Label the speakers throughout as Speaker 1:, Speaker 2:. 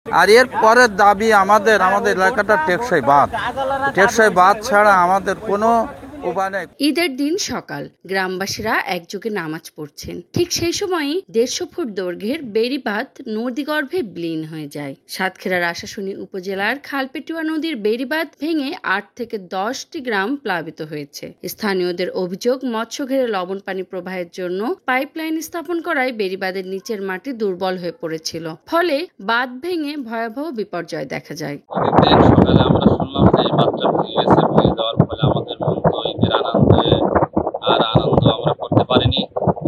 Speaker 1: আর এর পরের দাবি আমাদের এলাকাটা টেকসই বাঁধ ছাড়া আমাদের কোনো উপায় নেই।
Speaker 2: ঈদের দিন সকাল গ্রামবাসীরা একযোগে নামাজ পড়ছেন। ঠিক সেই সময়ই 150 ফুট দৈর্ঘ্যের বেড়িবাঁধ নদীগর্ভে বিলীন হয়ে যায়। সাতক্ষীরার আশাশুনি উপজেলার খালপেটুয়া নদীর বেড়িবাঁধ ভেঙে 8 থেকে 10টি গ্রাম প্লাবিত হয়েছে। স্থানীয়দের অভিযোগ, মৎস্য ঘেরে লবণ পানি প্রবাহের জন্য পাইপলাইন স্থাপন করায় বেড়িবাঁধের নিচের মাটি দুর্বল হয়ে পড়েছিল, ফলে বাঁধ ভেঙে ভয়াবহ বিপর্যয় দেখা যায়।
Speaker 3: সকালে আমরা শুনলাম যে বাঁধটা ভেঙে গেছে, ভেঙে যাওয়ার ফলে আমাদের মন তো ঈদের আনন্দ আমরা করতে পারিনি।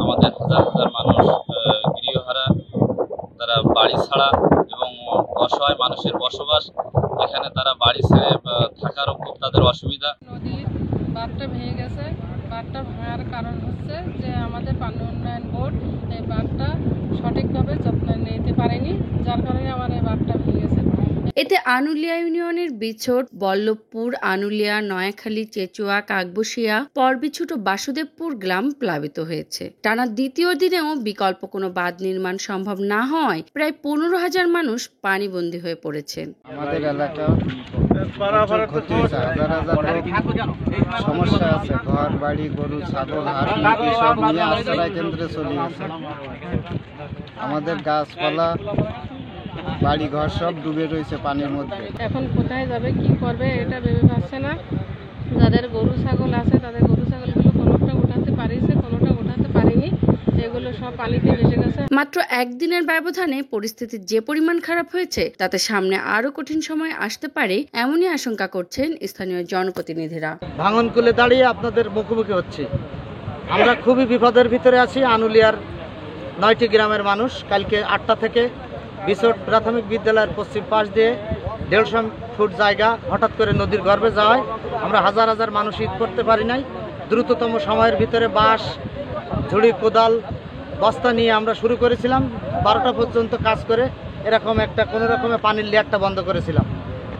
Speaker 3: আমাদের হাজার হাজার মানুষ গৃহহারা, তারা বাড়ি ছাড়া এবং অসহায় মানুষের বসবাস, এখানে তারা বাড়ি ছেড়ে থাকারও খুব তাদের অসুবিধা।
Speaker 4: নদীর বাঁধটা ভেঙে গেছে। বাঁধটা ভাঙার কারণ হচ্ছে যে আমাদের পানি উন্নয়ন বোর্ড এই বাঁধটা সঠিকভাবে যত্ন নিতে পারেনি, যার কারণে আমার এই বাঁধটা ভেঙে গেছে।
Speaker 2: এতে আনুলিয়া ইউনিয়নের বিছট, বল্লভপুর, আনুলিয়া, নয়াখালী, চেচুয়া, কাকবসিয়া, পরবিছুট ও বাসুদেবপুর গ্রাম প্লাবিত হয়েছে। টানা দ্বিতীয় দিনেও বিকল্প কোনো বাঁধ নির্মাণ সম্ভব না হওয়ায় প্রায় 15,000 মানুষ পানিবন্দী হয়ে পড়েছেন।
Speaker 5: আমাদের এলাকা ক্ষতি হয়েছে, হাজার হাজার সমস্যা আছে। ঘর বাড়ি, গরু, ছাগল, হাঁস মুরগি সব নিয়ে আশ্রয় কেন্দ্রে চলে গেছে। আমাদের গাছপালা, বাড়ি ঘর সব ডুবে রয়েছে পানির মধ্যে।
Speaker 4: এখন কোথায় যাবে, কি করবে এটা ভেবে পাচ্ছে না। যাদের গরু ছাগল আছে তাদের গরু ছাগলগুলো কোনোটা উঠাতে পারিছে, কোনোটা উঠাতে পারেনি, এগুলো সব পানিতে ভেসে গেছে।
Speaker 2: মাত্র একদিনের ব্যবধানে পরিস্থিতি যে পরিমাণ খারাপ হয়েছে, তাতে সামনে আরো কঠিন সময় আসতে পারে এমনই আশঙ্কা করছেন স্থানীয় জনপ্রতিনিধিরা।
Speaker 5: ভাঙনকুলে দাঁড়িয়ে আপনাদের মুখোমুখি হচ্ছে। আমরা খুবই বিপদের ভিতরে আছি। আনুলিয়ার 9টি গ্রামের মানুষ কালকে 8টা থেকে বিছট প্রাথমিক বিদ্যালয়ের পশ্চিম পাশ দিয়ে 150 ফুট জায়গা হঠাৎ করে নদীর গর্ভে যাওয়ায় আমরা হাজার হাজার মানুষ ঈদ করতে পারি নাই। দ্রুততম সময়ের ভিতরে বাঁশ, ঝুড়ি, কোদাল, বস্তা নিয়ে আমরা শুরু করেছিলাম। 12টা পর্যন্ত কাজ করে এরকম একটা কোনো রকমে পানির লেয়ারটা বন্ধ করেছিলাম।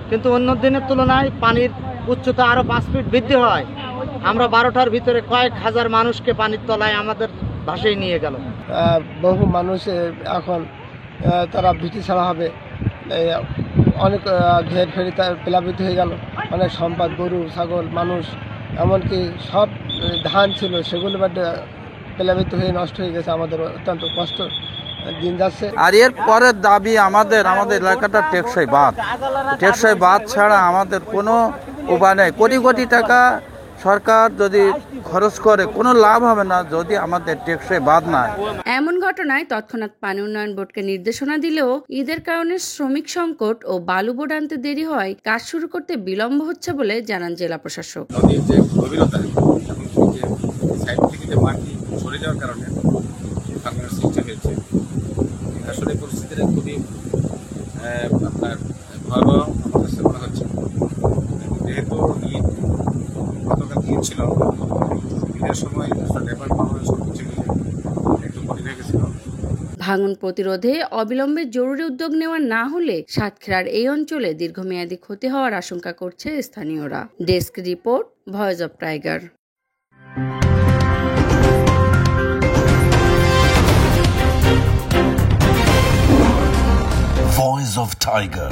Speaker 5: কিন্তু অন্য দিনের তুলনায় পানির উচ্চতা আরও 5 ফিট বৃদ্ধি হয়। আমরা 12টার ভিতরে কয়েক হাজার মানুষকে পানির তলায় আমাদের ভাসিয়ে নিয়ে গেল।
Speaker 6: বহু মানুষ এখন তারা ভীতি ছাড়া হবে। অনেক ঘের ফেরি প্লাবিত হয়ে গেল। অনেক সম্পদ, গরু, ছাগল, মানুষ, এমনকি সব ধান ছিল সেগুলো প্লাবিত হয়ে নষ্ট হয়ে গেছে। আমাদের অত্যন্ত কষ্ট দিন যাচ্ছে।
Speaker 1: আর এর পরের দাবি আমাদের এলাকাটা টেকসই বাঁধ ছাড়া আমাদের কোনো উপায় নেই। কোটি কোটি টাকা সরকার যদি খরচ করে কোনো লাভ হবে না যদি আমাদের টেকসই বাঁধ নাই।
Speaker 2: এমন ঘটনায় তৎক্ষণাৎ পানি উন্নয়ন বোর্ডকে নির্দেশনা দিলেও ঈদের কারণে শ্রমিক সংকট ও বালু বোর্ড আনতে দেরি হয় কাজ শুরু করতে বিলম্ব হচ্ছে বলে জানান জেলা প্রশাসক।
Speaker 7: নদীর যে গভীরতা, সাইড থেকে যে মাটি সরে যাওয়ার কারণে ভাঙনের সৃষ্টি হয়েছে। আসলে পরিস্থিতিটা খুবই আপনার ভয়াবহ আমার কাছে মনে হচ্ছে। যেহেতু গতকাল ঈদ ছিল, ঈদের সময় লেবার পাওয়া সবকিছু একটু কঠিন হয়ে গেছিল।
Speaker 2: ভাঙন প্রতিরোধে অবিলম্বে জরুরি উদ্যোগ নেওয়া না হলে সাতক্ষীরার এই অঞ্চলে দীর্ঘমেয়াদী ক্ষতি হওয়ার আশঙ্কা করছে স্থানীয়রা। Desk report, voice of tiger.
Speaker 8: Voice of Tiger.